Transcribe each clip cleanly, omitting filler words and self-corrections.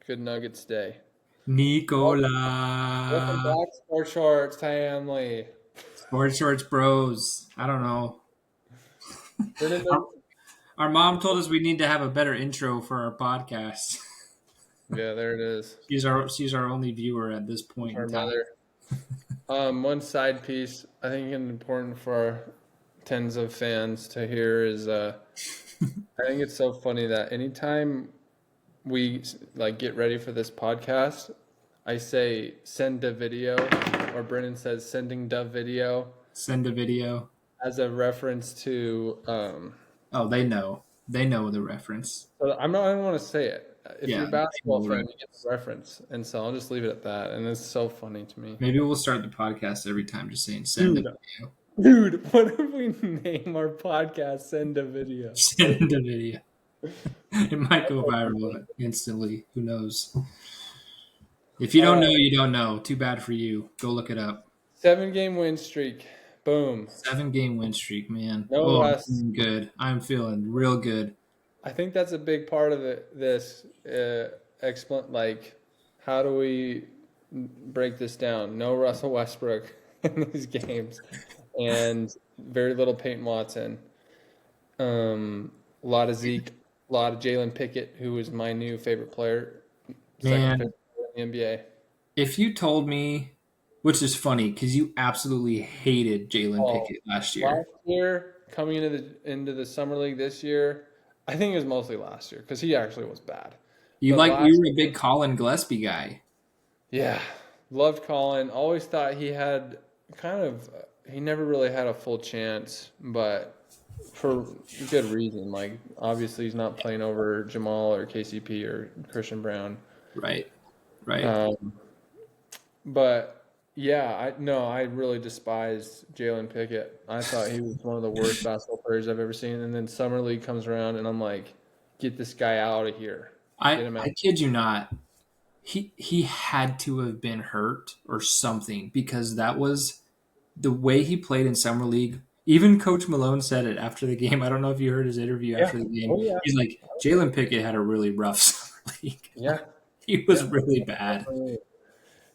Good Nuggets day. Welcome Nicola. back, Sports Shorts family. Sports Shorts Bros. I don't know. Brennan, Our, our mom told us we need to have a better intro for our podcast. yeah, there it is. She's our only viewer at this point Our in time. mother. One side piece I think important for our tens of fans to hear is I think it's so funny that anytime we like get ready for this podcast, I say send a video, or Brennan says sending the video Send a video. as a reference to Oh, they know. They know the reference. So I don't want to say it. If Yeah, you're a they know basketball the fan, you get reference. the reference, and so I'll just leave it at that. And it's so funny to me, Maybe we'll start the podcast every time just saying send a dude. video. Dude, what if we name our podcast "Send a Video"? Send a video. It might go viral instantly. Who knows? If you don't know, you don't know. Too bad for you. Go look it up. 7-game win streak. Boom. 7-game win streak, man. No Oh, I'm rest. feeling good. I'm feeling real good. I think that's a big part of this like, how do we break this down? No Russell Westbrook in these games, and very little Peyton Watson. A lot of Zeke, a lot of Jalen Pickett, who is my new favorite player, second Man, favorite player in the NBA. if you told me, which is funny because you absolutely hated Jalen Oh, Pickett last year. last year, coming into the summer league this year, I think it was mostly last year because he actually was bad. You But you last were a big Colin Gillespie guy. Yeah, loved Colin. Always thought he had he never really had a full chance, but for good reason. Like, obviously, he's not playing over Jamal or KCP or Christian Brown. Right. Right. Um, but yeah, I really despised Jalen Pickett. I thought he was one of the worst basketball players I've ever seen. And then Summer League comes around, and I'm like, get this guy out of here. Get him out. I kid you not. He had to have been hurt or something because that was the way he played in summer league. Even Coach Malone said it after the game. I don't know if you heard his interview Yeah. after the game. Oh yeah. He's like, Jalen Pickett had a really rough summer league. Yeah. He was Yeah. really bad.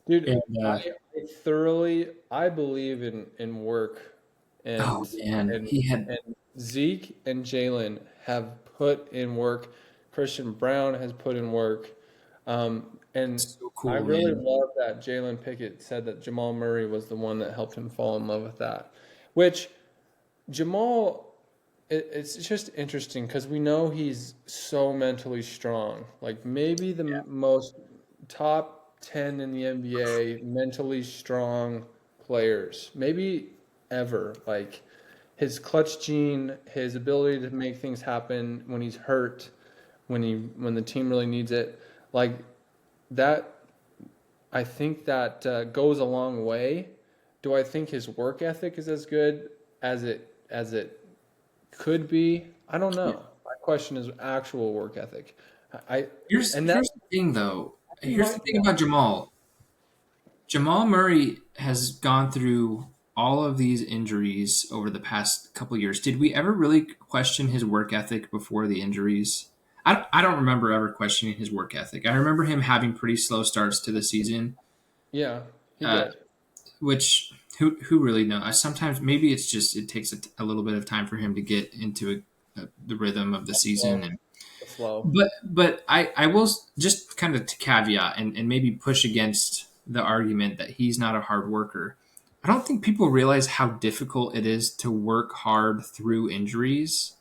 Dude, And I believe in work, oh man, and he had and Zeke and Jalen have put in work. Christian Brown has put in work, and so I cool, really man. love that Jalen Pickett said that Jamal Murray was the one that helped him fall in love with that. Which Jamal, it's just interesting because we know he's so mentally strong. Like, maybe the most top 10 in the NBA mentally strong players, maybe ever. Like, his clutch gene, his ability to make things happen when he's hurt, when the team really needs it, like that. I think that goes a long way. Do I think his work ethic is as good as it could be? I don't know. My question is actual work ethic. I and that Here's the thing though. he Here's the might be. thing about Jamal. Jamal Murray has gone through all of these injuries over the past couple of years. Did we ever really question his work ethic before the injuries? I don't remember ever questioning his work ethic. I remember him having pretty slow starts to the season, Yeah, he uh, did. which who really knows? Sometimes maybe it's just it takes a little bit of time for him to get into the rhythm of the season. Slow, And slow. but I will just kind of to caveat and maybe push against the argument that he's not a hard worker. I don't think people realize how difficult it is to work hard through injuries.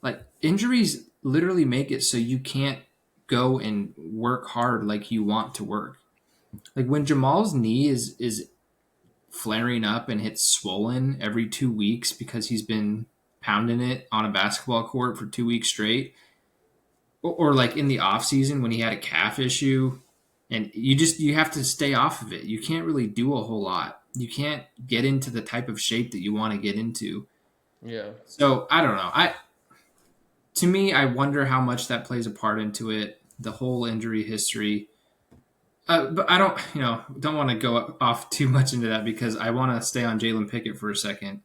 Like, injuries literally make it so you can't go and work hard like you want to work. Like, when Jamal's knee is flaring up and it's swollen every 2 weeks because he's been pounding it on a basketball court for 2 weeks straight, or like in the off season when he had a calf issue, and you have to stay off of it. You can't really do a whole lot. You can't get into the type of shape that you want to get into. Yeah. So I don't know. To me, I wonder how much that plays a part into it. The whole injury history. But I don't want to go off too much into that because I want to stay on Jalen Pickett for a second.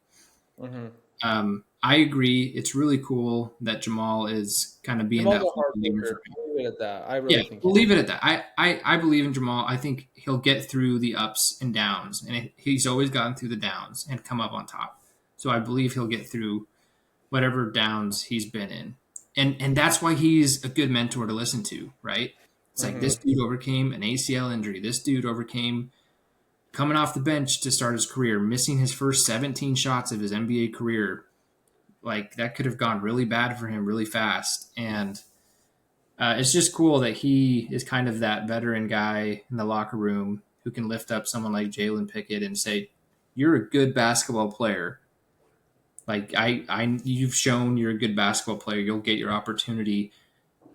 Mm-hmm. I agree. It's really cool that Jamal is kind of being Jamal's that a vocal hard leader for worker. We'll leave it at that. I yeah, really think we'll leave it at that. I believe in Jamal. I think he'll get through the ups and downs, and he's always gotten through the downs and come up on top. So I believe he'll get through whatever downs he's been in, and that's why he's a good mentor to listen to. Right? It's like hmm this dude overcame an ACL injury. This dude overcame coming off the bench to start his career, missing his first 17 shots of his NBA career. Like that could have gone really bad for him really fast, and it's just cool that he is kind of that veteran guy in the locker room who can lift up someone like Jalen Pickett and say, "You're a good basketball player. Like you've shown you're a good basketball player. You'll get your opportunity."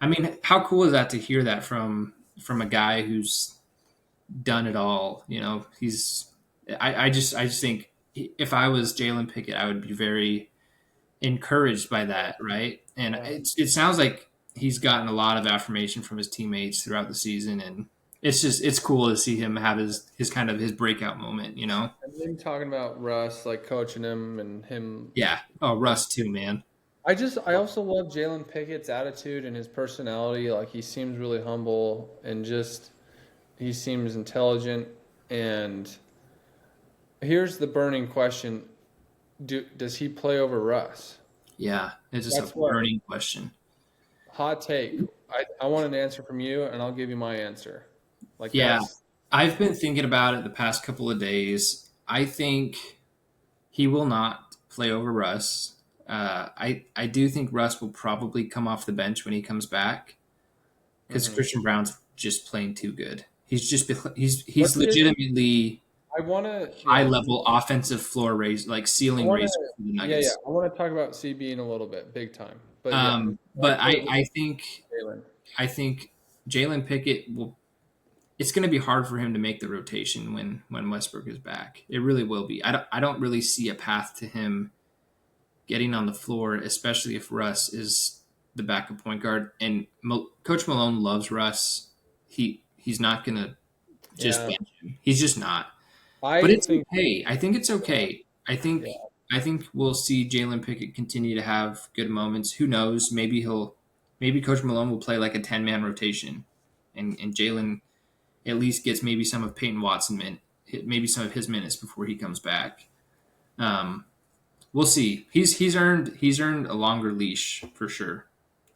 I mean, how cool is that to hear that from a guy who's done it all? You know, I just think if I was Jalen Pickett, I would be very encouraged by that, right? And Yeah. it sounds like he's gotten a lot of affirmation from his teammates throughout the season, and it's cool to see him have his kind of his breakout moment, you know? And then talking about Russ, like coaching him and him. Yeah. Oh, Russ too, man. I also love Jalen Pickett's attitude and his personality. Like he seems really humble and just he seems intelligent. And here's the burning question: does he play over Russ? Yeah, it's just a That's what burning question. hot take. I want an answer from you, and I'll give you my answer. Like Yeah, that's I've been thinking about it the past couple of days. I think he will not play over Russ. I do think Russ will probably come off the bench when he comes back because mhm. Christian Brown's just playing too good. He's What's his? legitimately I want to. high Yeah. level offensive floor raise, like I ceiling want to. raiser for the Yeah, yeah. Nuggets. I want to talk about CB in a little bit, big time. But yeah, But put it with Jalen. I think Jalen Pickett will. It's going to be hard for him to make the rotation when Westbrook is back. It really will be. I don't really see a path to him getting on the floor, especially if Russ is the backup point guard. And Coach Malone loves Russ. He's not going to just Yeah, bench him. He's just not. But I it's think. okay. I think it's okay. Yeah, I think we'll see Jalen Pickett continue to have good moments. Who knows? Maybe Coach Malone will play like a 10-man rotation, and Jalen at least gets maybe some of Peyton Watson maybe some of his minutes before he comes back. Um, we'll see. He's earned a longer leash for sure.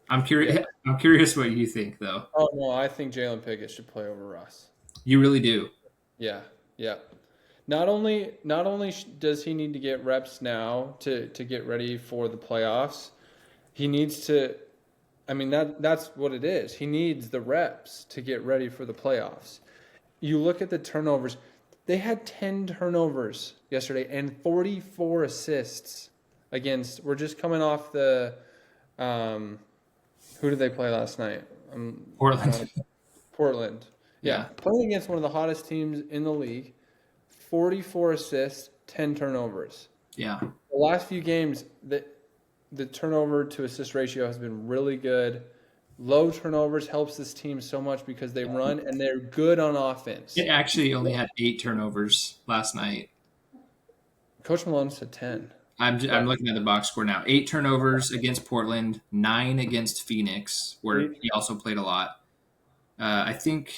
I'm yeah. curious. I'm curious what you think though. Oh no, I think Jalen Pickett should play over Russ. You really do. Yeah, yeah. Not only does he need to get reps now to get ready for the playoffs, he needs to. I mean that's what it is. He needs the reps to get ready for the playoffs. You look at the turnovers. They had 10 turnovers yesterday and 44 assists against. We're just coming off the. Um, who did they play last night? Portland. Portland. Yeah, Yeah. playing against one of the hottest teams in the league. 44 assists, 10 turnovers. Yeah. The last few games, the turnover to assist ratio has been really good. Low turnovers helps this team so much because they run and they're good on offense. It actually only had 8 turnovers last night. Coach Malone said 10. I'm looking at the box score now. 8 turnovers against Portland, 9 against Phoenix, where he also played a lot. I think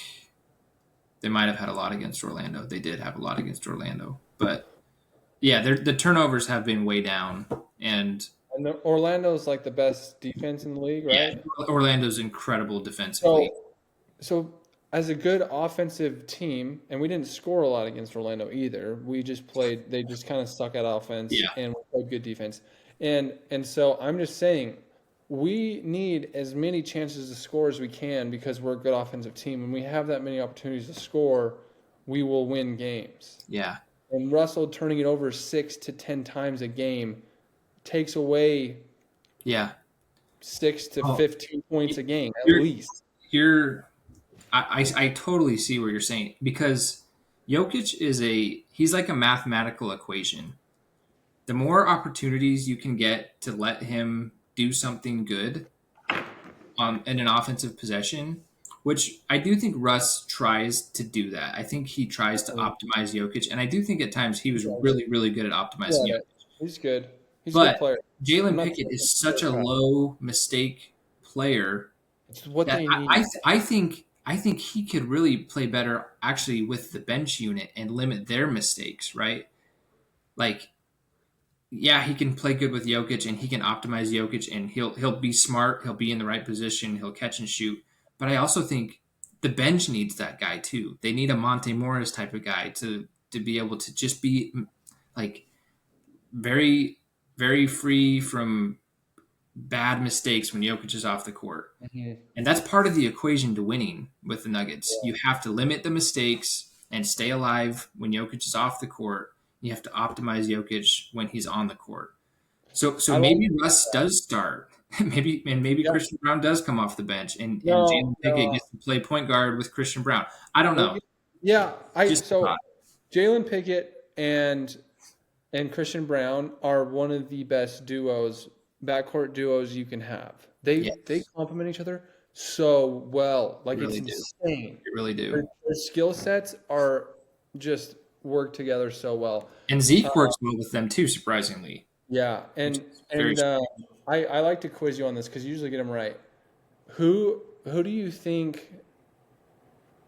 they might have had a lot against Orlando. They did have a lot against Orlando, but yeah, the turnovers have been way down, and And Orlando's like the best defense in the league, yeah, right? Orlando's incredible defensively. So as a good offensive team, and we didn't score a lot against Orlando either. We just played. They just kind of suck at offense, Yeah, and we played good defense. And so I'm just saying, we need as many chances to score as we can because we're a good offensive team. When we have that many opportunities to score, we will win games. yeah, And Russell turning it over 6 to 10 times a game takes away yeah. 6 to 15 points a game at You're least. you're I totally see what you're saying because Jokic he's like a mathematical equation. The more opportunities you can get to let him do something good in an offensive possession, which I do think Russ tries to do that. I think he tries to optimize Jokic, and I do think at times he was Yeah, really, really good at optimizing yeah, Jokic. he's good. He's a good But player. I'm Jalen not Pickett saying is he's such good a crap. low mistake player It's what that they need. I think he could really play better actually with the bench unit and limit their mistakes, right? Like, yeah, he can play good with Jokic and he can optimize Jokic and he'll be smart, he'll be in the right position, he'll catch and shoot. But I also think the bench needs that guy too. They need a Monte Morris type of guy to be able to just be like very very free from bad mistakes when Jokic is off the court. Mhm. And that's part of the equation to winning with the Nuggets. You have to limit the mistakes and stay alive when Jokic is off the court. You have to optimize Jokic when he's on the court. So I like maybe Russ does start. Maybe yeah. Christian Brown does come off the bench and No, Jalen Pickett no. gets to play point guard with Christian Brown. I don't know. Yeah, I Just a so thought. Jalen Pickett and Christian Brown are one of the best backcourt duos you can have. They Yes, complement each other so well. they Like it's really do. insane. They really do. Their skill sets are just work together so well. And Zeke works well with them too, surprisingly, Yeah, which and is very and I like to quiz you on this because you usually get them right. Who do you think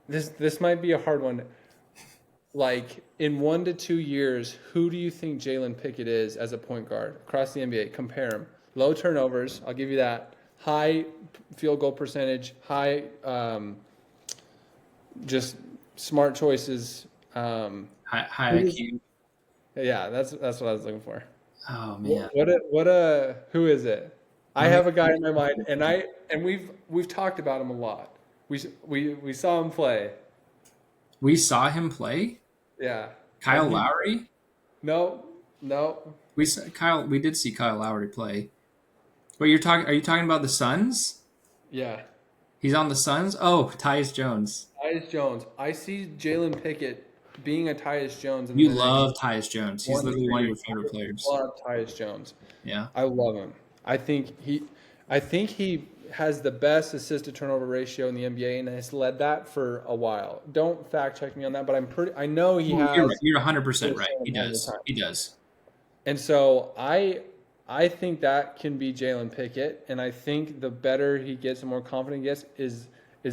this might be a hard one? Like in 1 to 2 years, who do you think Jalen Pickett is as a point guard across the NBA? Compare him. Low turnovers, I'll give you that. High field goal percentage, high just smart choices. high Who does- IQ. yeah, that's what I was looking for. Oh man. Who is it? I Let me have a guy in my mind, and we've talked about him a lot. We saw him play. We saw him play. Yeah, Kyle and he Lowry. no no We saw Kyle. We did see Kyle Lowry play. What you're talking? Are you talking about the Suns? yeah. He's on the Suns. Oh, Tyus Jones. Tyus Jones. I see Jalen Pickett being a Tyus Jones in You the next love Tyus Jones. He's 1 to literally one 3 of your years. favorite I players. love Tyus Jones. Yeah. I love him. I think he has the best assist to turnover ratio in the NBA and has led that for a while. Don't fact check me on that, but I know he Well, you're right. has You're 100% right. He all the does. time. He does. And so I think that can be Jalen Pickett, and I think the better he gets, the more confident he gets, is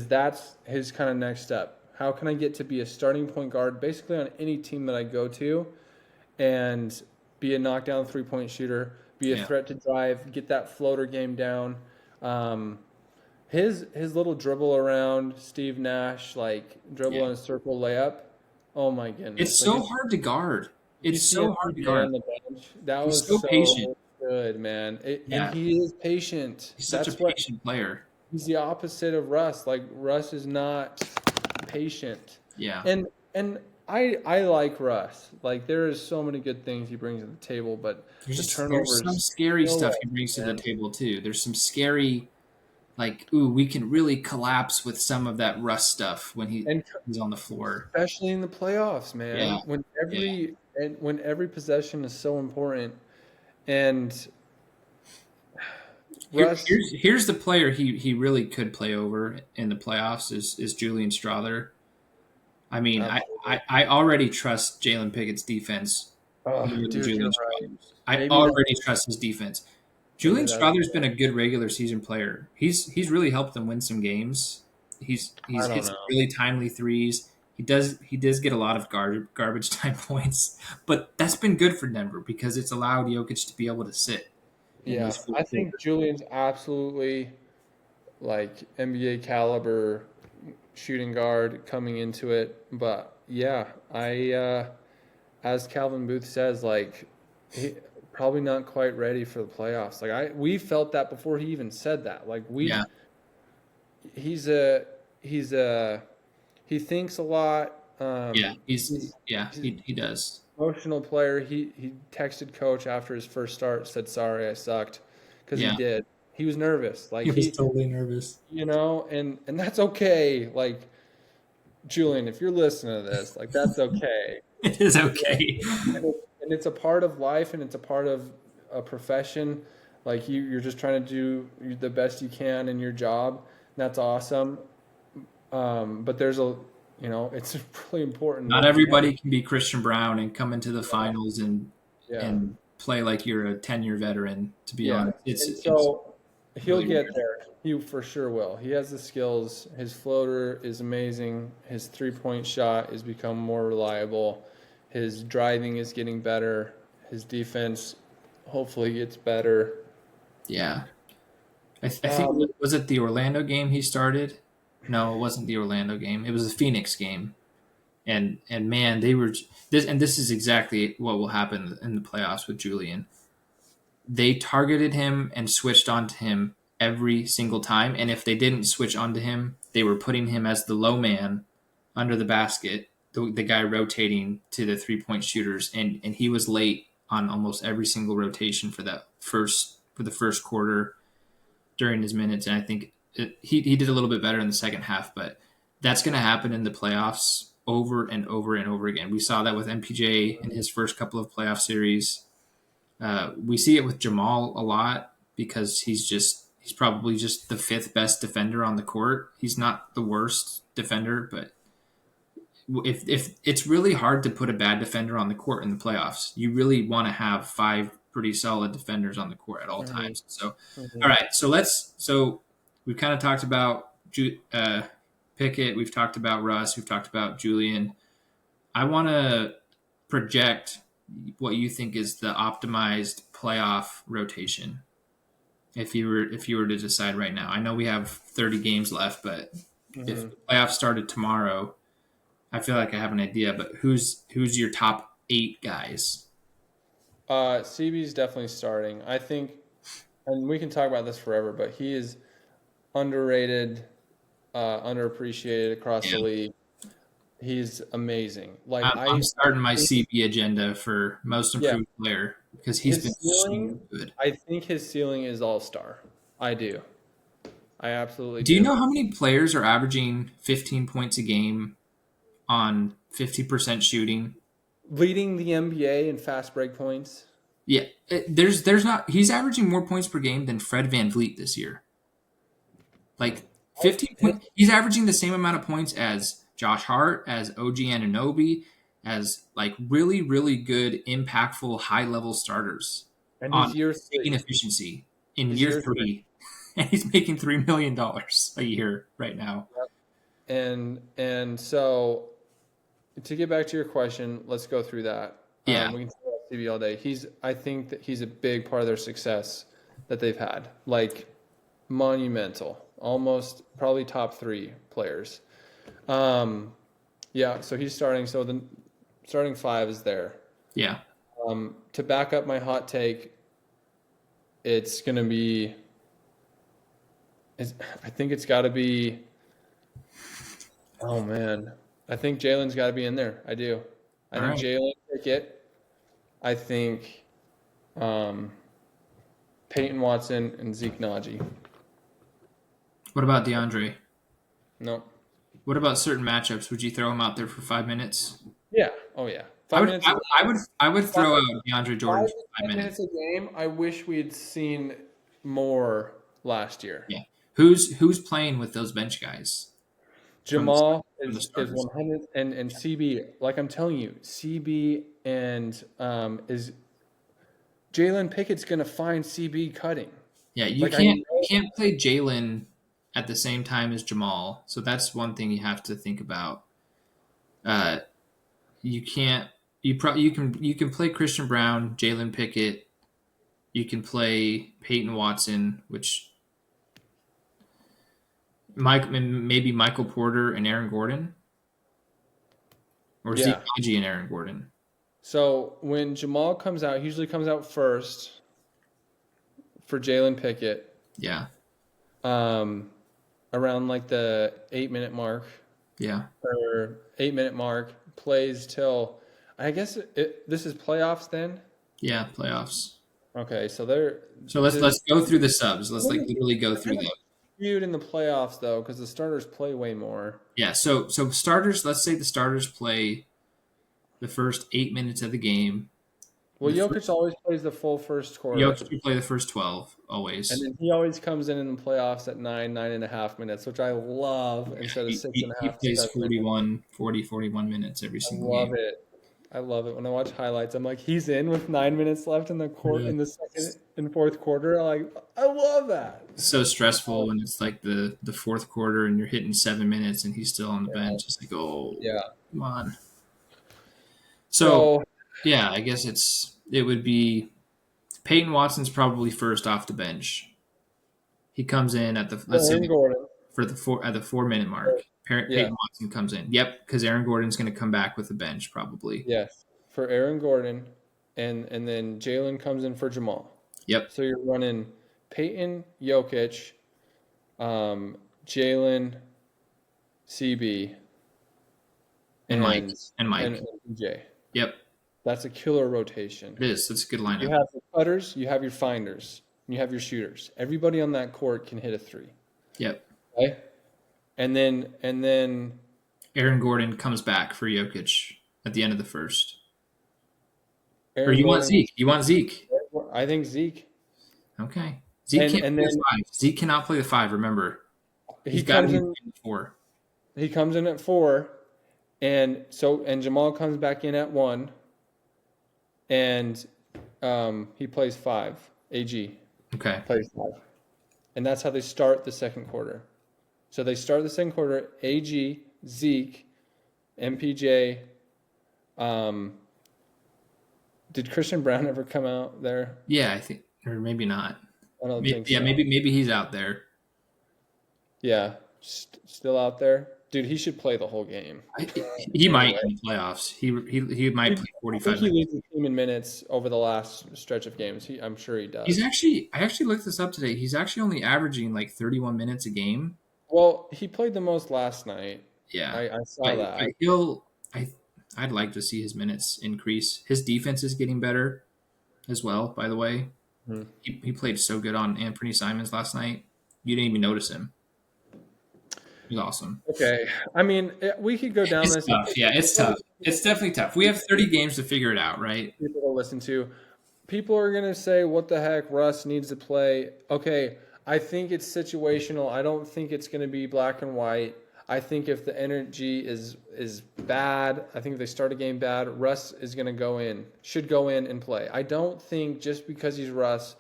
that's his kind of next step. How can I get to be a starting point guard basically on any team that I go to, and be a knockdown 3-point shooter, be a Yeah. threat to drive, get that floater game down. His little dribble around Steve Nash, like dribble Yeah. in a circle layup. Oh my goodness! It's Like so hard to guard. you It's see him so hard to there guard. on the bench. That He's was so patient. so good, man. And Yeah. he is patient. He's such a That's what patient player. he's the opposite of Russ. Like Russ is not patient. Yeah. And I like Russ. Like there is so many good things he brings to the table, but There's the there's some turnovers scary no stuff way, he brings to the man. table too. There's some scary, like, ooh, we can really collapse with some of that Russ stuff when And he's on the floor. especially in the playoffs, Yeah. man. When Yeah. every possession is so important. And Here, Russ, here's the player he really could play over in the playoffs is Julian Strother. I mean, I already trust Jalen Pickett's defense oh, more than dude, you're Julian right. Strother's. I Maybe already trust his defense. maybe Julian that's Strother's been a good regular season player. He's really helped them win some games. I He's don't hit some know. really timely threes. He does get a lot of garbage time points, but that's been good for Denver because it's allowed Jokic to be able to sit in Yeah, those full I quarters. think Julian's absolutely like NBA caliber shooting guard coming into it. But yeah, as Calvin Booth says, like he probably not quite ready for the playoffs. Like we felt that before he even said that. Like Yeah, he's a he's a he thinks a lot. yeah, He's he does. emotional player. He texted coach after his first start, said sorry I sucked, because he Yeah, did. He was nervous, like he was totally nervous. and that's okay. Like Julian, if you're listening to this, like that's okay, It is okay. and it's a part of life, and it's a part of a profession. Like you're just trying to do the best you can in your job. And that's awesome. But there's it's really important. Not everybody can be Christian Brown and come into the finals and Yeah. and play like you're a 10-year veteran. To be Yeah, honest, and it's so he'll really get weird. there. He for sure will. He has the skills. His floater is amazing. His 3-point shot has become more reliable. His driving is getting better. His defense hopefully gets better. Yeah, I think Um, was it the Orlando game he started? No, it wasn't the Orlando game. It was the Phoenix game. And man, they were this, and this is exactly what will happen in the playoffs with Julian. They targeted him and switched onto him every single time, and if they didn't switch onto him, they were putting him as the low man under the basket, the guy rotating to the 3-point shooters, and he was late on almost every single rotation for the first quarter during his minutes, and I think he did a little bit better in the second half, but that's going to happen in the playoffs over and over and over again. We saw that with MPJ in his first couple of playoff series. We see it with Jamal a lot because he's probably just the fifth best defender on the court. He's not the worst defender, but if it's really hard to put a bad defender on the court in the playoffs, you really want to have five pretty solid defenders on the court at all mhm, times. So, all mhm. right, so we've kind of talked about Pickett, we've talked about Russ, we've talked about Julian. I want to project what you think is the optimized playoff rotation. If you were to decide right now, I know we have 30 games left, but if Mhm. the playoffs started tomorrow, I feel like I have an idea. But who's your top 8 guys? CB's definitely starting. I think, and we can talk about this forever, but he is underrated, underappreciated across the Yeah, league. He's amazing. Like I'm starting my think, CB agenda for most yeah, improved player because he's been his so ceiling. good. I think his ceiling is all star. I do. I absolutely Do you do. know how many players are averaging 15 points a game on 50% shooting? Leading the NBA in fast break points. Yeah, there's not. He's averaging more points per game than Fred Van Vliet this year. Like 15 His, point, he's averaging the same amount of points as Josh Hart, as OG Anunoby, as like really really good, impactful, high level starters and on he's year shooting three. efficiency in He's year year three. 3, and he's making $3 million a year right now. And so to get back to your question, let's go through that. Yeah, We can talk about CB all day. I think that he's a big part of their success that they've had, like monumental, almost probably top three players. Um, yeah, so he's starting. So the starting five is there. yeah. To back up my hot take, it's gonna be. I think it's got to be. Oh man, I think Jalen's got to be in there. I do. I All think right. Jalen Pickett. I think um, Peyton Watson and Zeke Naji. What about DeAndre? No. What about certain matchups? Would you throw him out there for 5 minutes? Yeah. Oh yeah. I Five would, minutes a I, game. I would Five, throw out DeAndre Jordan 5 for to five 10 minutes minutes. a game. I wish we'd seen more last year. Yeah. Who's playing with those bench guys from the Jamal from the is starters? 100 and CB. Like I'm telling you, CB and is Jalen Pickett's gonna find CB cutting. Yeah, Like I you know. can't play Jalen at the same time as Jamal. So that's one thing you have to think about. Uh, you can't you can play Christian Brown, Jalen Pickett. You can play Peyton Watson, which maybe Michael Porter and Aaron Gordon, or Zeke Yeah. Naji and Aaron Gordon. So when Jamal comes out, he usually comes out first for Jalen Pickett, Yeah, um, around like the 8 minute mark yeah, or 8 minute mark, plays till I guess this is playoffs then. yeah. Playoffs. Okay, so they're So the let's go through the subs. Let's like literally go through them. skewed in the playoffs though because the starters play way more. Yeah. So starters. Let's say the starters play the first 8 minutes of the game. Well, The Jokic first, always plays the full first quarter, Jokic will play the first 12 and always. then he always comes in the playoffs at 9.5 minutes, which I love Yeah, instead of six and a he half to plays 7 minutes. 41 minutes every I single love game. it. I love it when I watch highlights. I'm like, he's in with 9 minutes left in the court Yeah. in the second and fourth quarter. I love that. It's so stressful when it's like the fourth quarter and you're hitting 7 minutes and he's still on the bench. It's like, oh, Yeah. come on. So So yeah, I guess it would be Peyton Watson's probably first off the bench. He comes in at the let's say Aaron Gordon. for the 4 minute mark. Yeah. Peyton Watson comes in. Yep, because Aaron Gordon's going to come back with the bench probably. Yes. For Aaron Gordon, and then Jalen comes in for Jamal. Yep, So you're running Peyton, Jokic, Jalen, CB, and Mike and Mike. and DJ. Yep, That's a killer rotation. it is. That's a good You lineup. have your cutters, you have your finders, and you have your shooters. Everybody on that court can hit a three. Yep. Okay? And then Aaron Gordon comes back for Jokic at the end of the first. Or Aaron you want Gordon, Zeke? You want Zeke? I think Zeke. Okay. Zeke And- can't and play then- the five. Zeke cannot play the five. Remember, He he's got to comes be in. playing the four. He comes in at 4, and Jamal comes back in at 1, and he plays 5. AG Okay. plays 5, and that's how they start the second quarter. So they start the second quarter. AG, Zeke, MPJ. Did Christian Brown ever come out there? Yeah, I think, or maybe not. I don't Maybe, think yeah, so. maybe he's out there. Yeah, still out there, dude. He should play the whole game. He might in the playoffs. He might play I 45 think he minutes. leads the team in minutes over the last stretch of games. I'm sure he does. I actually looked this up today. He's actually only averaging like 31 minutes a game. Well, he played the most last night. Yeah. I saw that. I'd like to see his minutes increase. His defense is getting better as well, by the way. Hmm. He played so good on Anthony Simons last night. You didn't even notice him. He was awesome. Okay, I mean, we could go down It's this. tough. Yeah, it's tough. It's definitely tough. We have 30 games to figure it out, right? People to listen to. People are gonna say, "What the heck? Russ needs to play." Okay, I think it's situational. I don't think it's gonna be black and white. I think if the energy is bad, I think if they start a game bad, Russ is gonna should go in and play. I don't think just because he's Russ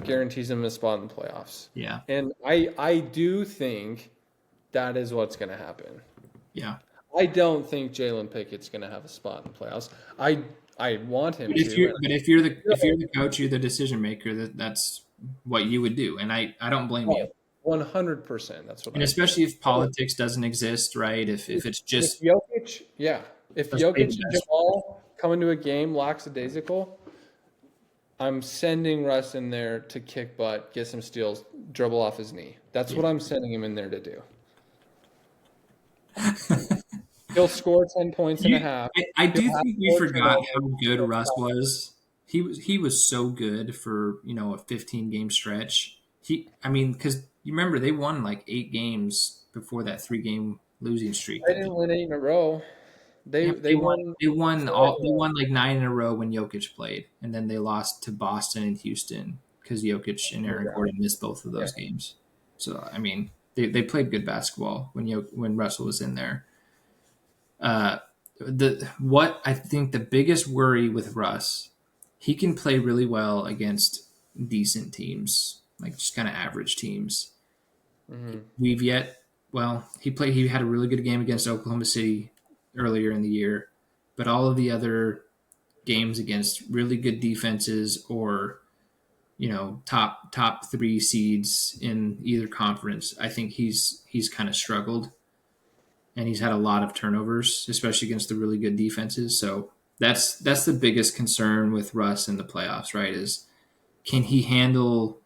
guarantees him a spot in the playoffs. Yeah. And I do think that is what's going to happen. Yeah. I don't think Jalen Pickett's going to have a spot in the playoffs. I want him But if to. you're the coach, you're the decision maker. That's what you would do, and I don't blame you. 100%. That's what. And especially if politics doesn't exist, right? If it's just if Jokic, yeah. If Let's play Jokic the and best. Jamal come into a game lackadaisical, I'm sending Russ in there to kick butt, get some steals, dribble off his knee. That's what I'm sending him in there to do. He'll score 10 points and a half. I do He'll have think we more forgot turnovers. how good Russ was. He was so good for a 15 game stretch. Because you remember they won like 8 games before that 3-game losing streak. They didn't win 8 in a row. They won. They won like 9 in a row when Jokic played, and then they lost to Boston and Houston because Jokic and Aaron Gordon missed both of those games. So they played good basketball when Russell was in there. What I think the biggest worry with Russ, he can play really well against decent teams, like just kind of average teams. Mm-hmm. He had a really good game against Oklahoma City earlier in the year, but all of the other games against really good defenses or top 3 seeds in either conference, I think he's kind of struggled, and he's had a lot of turnovers, especially against the really good defenses. So that's the biggest concern with Russ in the playoffs, right? Is can he handle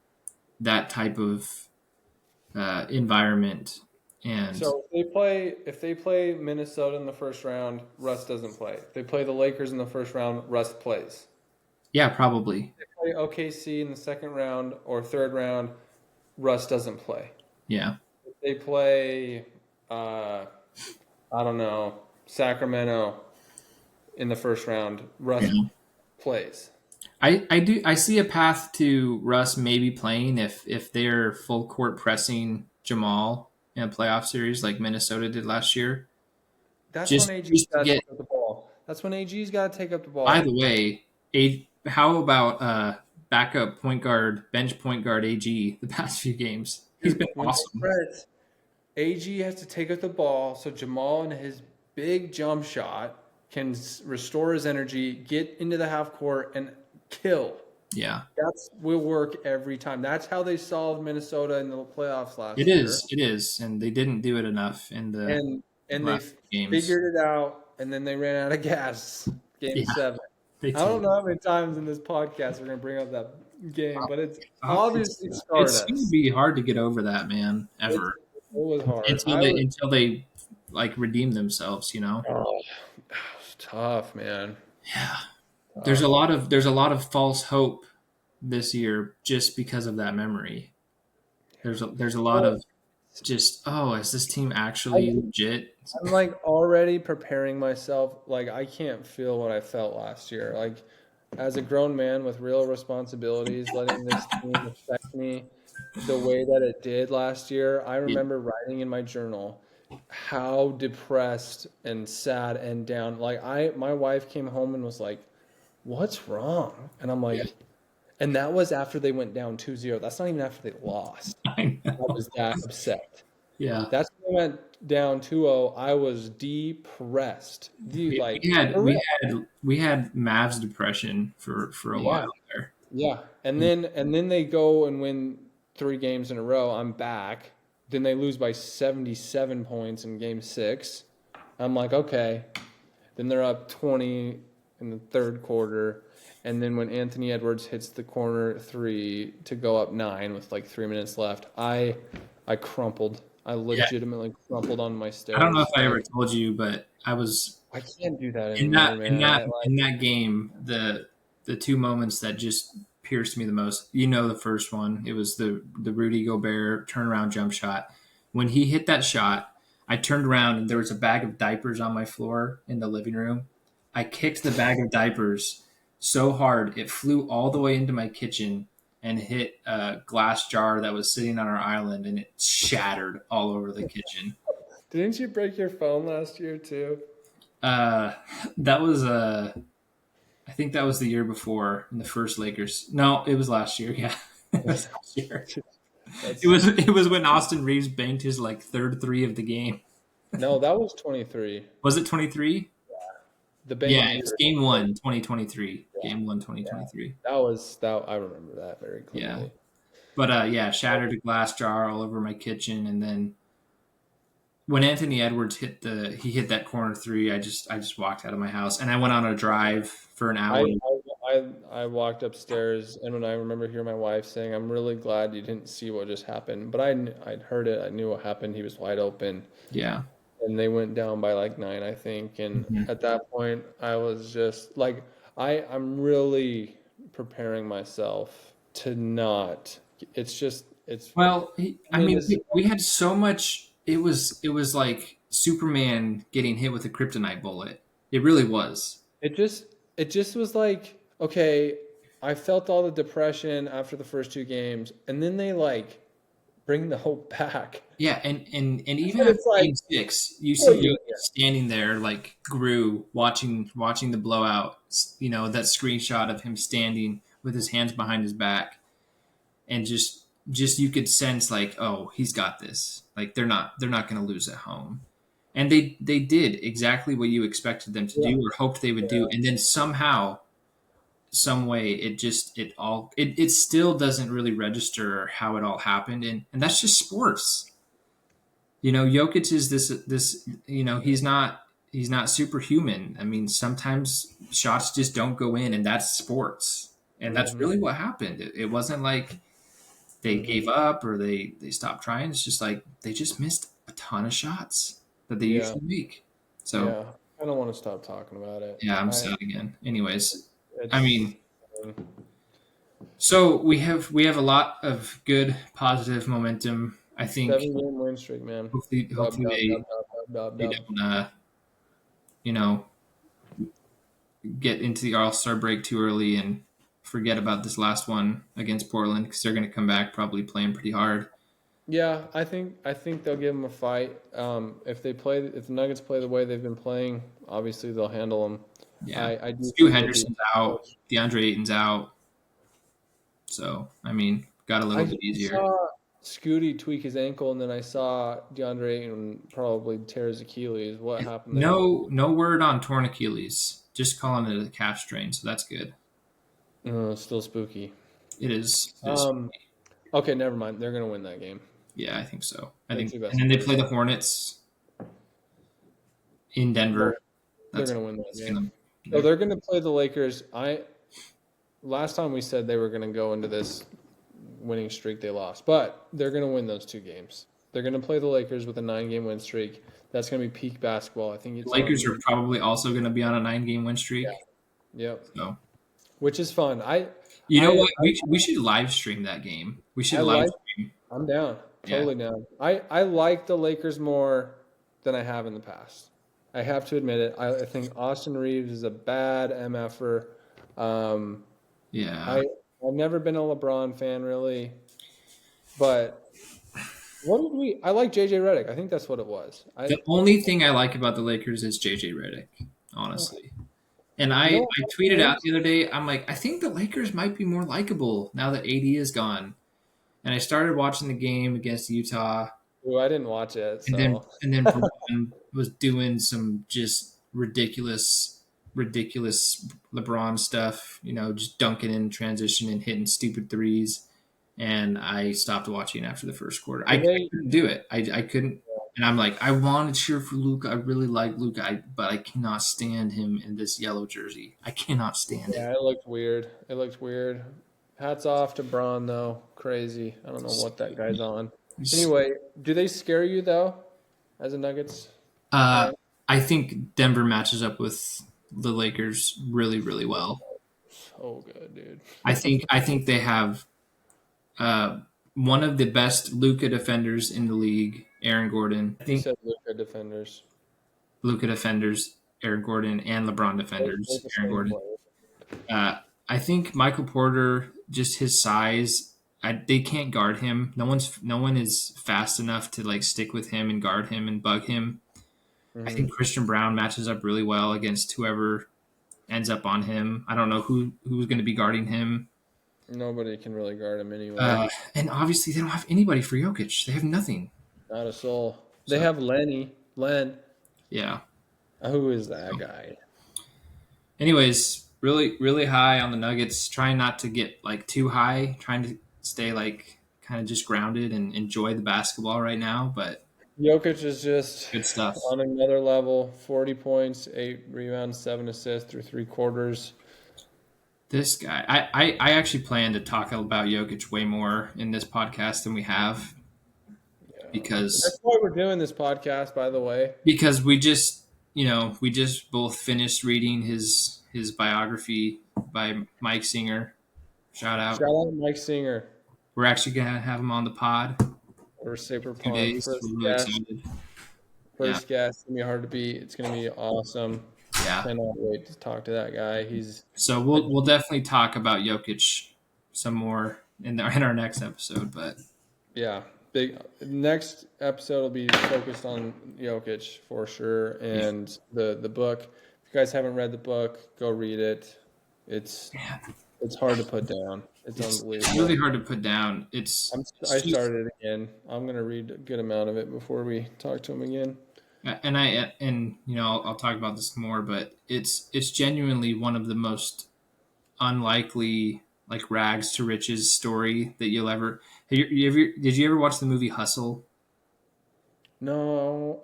that type of environment? And So if they play Minnesota in the first round, Russ doesn't play. If they play the Lakers in the first round, Russ plays. yeah, probably. If they play OKC in the second round or third round, Russ doesn't play. Yeah. If they play, I don't know, Sacramento in the first round, Russ plays. I see a path to Russ maybe playing if they're full court pressing Jamal in a playoff series like Minnesota did last year. That's Just when AG to does get- the ball. That's when AG's got to take up the By ball. the way, how about backup point guard, bench point guard AG the past few games? He's Dude, been when they awesome. press, AG has to take up the ball so Jamal and his big jump shot can restore his energy, get into the half court, and kill. Yeah, That's will work every time. That's how they solved Minnesota in the playoffs it last year. is. It is, and they didn't do it enough in the And they last games. figured it out, and then they ran out of gas. Game Yeah, 7. they I don't did. know how many times in this podcast we're gonna bring up that game, but it's It's obviously scarred it's going to us. be hard to get over that, man. It, Ever it was hard. until they like redeem themselves. Oh, it was tough, man. Yeah. Tough. There's a lot of false hope this year just because of that memory. There's a lot Well, of just, oh, is this team I, actually legit? I'm like already preparing myself. Like I can't feel what I felt last year. Like as a grown man with real responsibilities, letting this team affect me the way that it did last year. I Yeah, remember writing in my journal how depressed and sad and down. Like my wife came home and was like, "What's wrong?" And I'm yeah, like, and that was after they went down 2-0. That's not even after they lost. I I know. was that upset. Yeah. That's when they went down 2-0. I was depressed. Dude, We, like we had for we real. had we had Mavs depression for a while Yeah. there. Yeah. And then they go and win 3 games in a row. I'm back. Then they lose by 77 points in game 6. I'm like, okay. Then they're up 20 in the third quarter. And then when Anthony Edwards hits the corner 3 to go up 9 with like 3 minutes left, I crumpled. I Yeah. legitimately crumpled on my I don't know if stairs. I ever told you, but I was I can't do that in anymore, man. in that game, the two moments that just pierced me the most. The first one. It was the Rudy Gobert turnaround jump shot. When he hit that shot, I turned around and there was a bag of diapers on my floor in the living room. I kicked the bag of diapers so hard it flew all the way into my kitchen and hit a glass jar that was sitting on our island, and it shattered all over the kitchen. Didn't you break your phone last year too? Uh, that was I think that was the year before in the first Lakers. No, it was last year. Yeah, it was last year. That's It was when Austin Reeves banked his like third three of the game. no, that was 23. Was it 23? The Yeah, banking it was for game one, 2023. yeah, Game one, yeah. 2023. That was that. I remember that very Yeah, clearly. but yeah, shattered a glass jar all over my kitchen, and then when Anthony Edwards hit that corner three, I just walked out of my house and I went on a drive for an I, hour. I walked upstairs, and when I remember hearing my wife saying, "I'm really glad you didn't see what just happened," but I'd heard it. I knew what happened. He was wide open, Yeah. and they went down by like 9, I think. And Mhm. at that point, I was just like, I'm really preparing myself to not. It's just it's. Well, I I mean, mean, this we had so much. It was like Superman getting hit with a kryptonite bullet. It really was. it just was like, okay, I felt all the depression after the first 2 games, and then they like bring the hope back. Yeah, and even But after it's like, game 6, you oh, see yeah, you standing there like Gru watching the blowout. That screenshot of him standing with his hands behind his back, and just you could sense like, oh, he's got this. Like they're not going to lose at home. And they did exactly what you expected them to yeah, do or hoped they would do, and then somehow, some way, it still doesn't really register how it all happened, and that's just sports. Jokic is this. He's not superhuman. I mean, sometimes shots just don't go in, and that's sports, and that's hmm really what happened. It wasn't like they hmm gave up or they stopped trying. It's just like they just missed a ton of shots that they yeah, usually make. So yeah. I don't want to stop talking about it. yeah, I'm sad again. Anyways, I It's mean, so we have a lot of good positive momentum. I think 7 game win streak, man. Dub, hopefully dub, dub, dub, dub, dub, they dub. don't you know get into the All Star break too early and forget about this last one against Portland because they're going to come back probably playing pretty hard. Yeah, I think they'll give them a fight. If the Nuggets play the way they've been playing, obviously they'll handle them. Yeah. I do Stu think they'll be Henderson's out. DeAndre Ayton's out. So, I mean, got a little I bit easier. saw Scooty tweak his ankle, and then I saw DeAndre Ayton probably tear his Achilles. What happened there? No word on torn Achilles. Just calling it a calf strain, so that's good. Still spooky. It is. It is. Um, okay, never mind. They're gonna win that game. Yeah, I think so. I They're think, two and best then they players. play the Hornets in Denver. They're That's gonna win that that's game. gonna. So they're gonna play the Lakers. Last time we said they were gonna go into this winning streak, they lost, but they're gonna win those two games. They're gonna play the Lakers with a 9-game win streak. That's gonna be peak basketball. I think The it's Lakers on. are probably also going to be on a 9-game win streak. Yep, So, which is fun. you know I what? We should live stream that game. We should I live like. stream. I'm down. Yeah. Totally down. I like the Lakers more than I have in the past. I have to admit it. I think Austin Reeves is a bad MFer. Um, Yeah. I've never been a LeBron fan really, but I like JJ Redick. I think that's what it was. The only thing I like about the Lakers is JJ Redick, honestly. And I tweeted out the other day, I'm like, I think the Lakers might be more likable now that AD is gone. And I started watching the game against Utah, Ooh, I didn't watch it, and then so and then Braun was doing some just ridiculous LeBron stuff, just dunking in transition and hitting stupid threes. And I stopped watching after the first quarter. I couldn't do it. I couldn't. And I'm like, I want to cheer for Luka. I really like Luka, but I cannot stand him in this yellow jersey. I cannot stand yeah, it. it looked weird. It looked weird. Hats off to Braun though. Crazy. I don't know what that guy's on. Anyway, do they scare you though, as a Nuggets Uh, fan? I think Denver matches up with the Lakers really, really well. So good, dude. I think they have one of the best Luka defenders in the league, Aaron Gordon. I You think said Luka defenders. Luka defenders, Aaron Gordon, and LeBron Those defenders, the Aaron same Gordon. players. I think Michael Porter, just his size, they can't guard him. No one is fast enough to like stick with him and guard him and bug him. I think Christian Brown matches up really well against whoever ends up on him. I don't know who's going to be guarding him. Nobody can really guard him anyway. And obviously, they don't have anybody for Jokic. They have nothing. Not a soul. They So, have Len. yeah. Who is that guy? Anyways, really, really high on the Nuggets. Trying not to get like too high. Trying to stay like kind of just grounded and enjoy the basketball right now. But Jokic is just good stuff. on another level. 40 points, 8 rebounds, 7 assists through 3 quarters. This guy, I actually plan to talk about Jokic way more in this podcast than we have because That's why we're doing this podcast, by the way. we just both finished reading his biography by Mike Singer. Shout out. Shout out Mike Singer. We're actually gonna have him on the pod We're super 2 pumped. days. First We're really guest. excited. First guest. It's going to be hard to beat. It's going to be awesome. Yeah. Cannot wait to talk to that guy. So we'll definitely talk about Jokic some more in our next episode. But yeah, big. Next episode will be focused on Jokic for sure, and the book. If you guys haven't read the book, go read it. It's hard to put down. It's unbelievable. It's really hard to put down. I started it again. I'm gonna read a good amount of it before we talk to him again. And I'll talk about this more, but it's genuinely one of the most unlikely like rags to riches story that you'll ever. Did you ever watch the movie Hustle? No.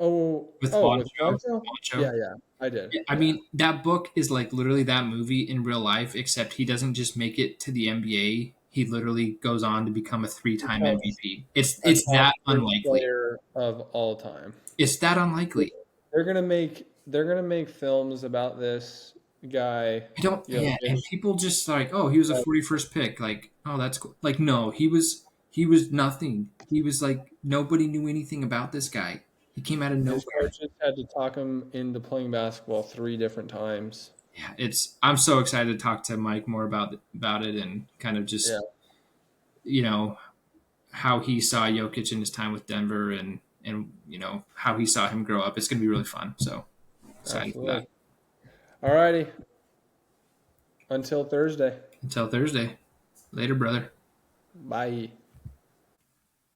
With Juancho? Juancho? Yeah, I did. I mean, that book is like literally that movie in real life, except he doesn't just make it to the NBA. He literally goes on to become a 3-time MVP. It's that unlikely. Player of all time. It's that unlikely. They're gonna make films about this guy. And people just like, oh, he was a 41st pick. Like, oh, that's cool. Like, no, he was nothing. He was like, nobody knew anything about this guy. He came out of nowhere. His coaches had to talk him into playing basketball 3 different times. Yeah, I'm so excited to talk to Mike more about it and kind of just, how he saw Jokic in his time with Denver, and how he saw him grow up. It's going to be really fun. So excited for that. Absolutely. All righty. Until Thursday. Until Thursday. Later, brother. Bye.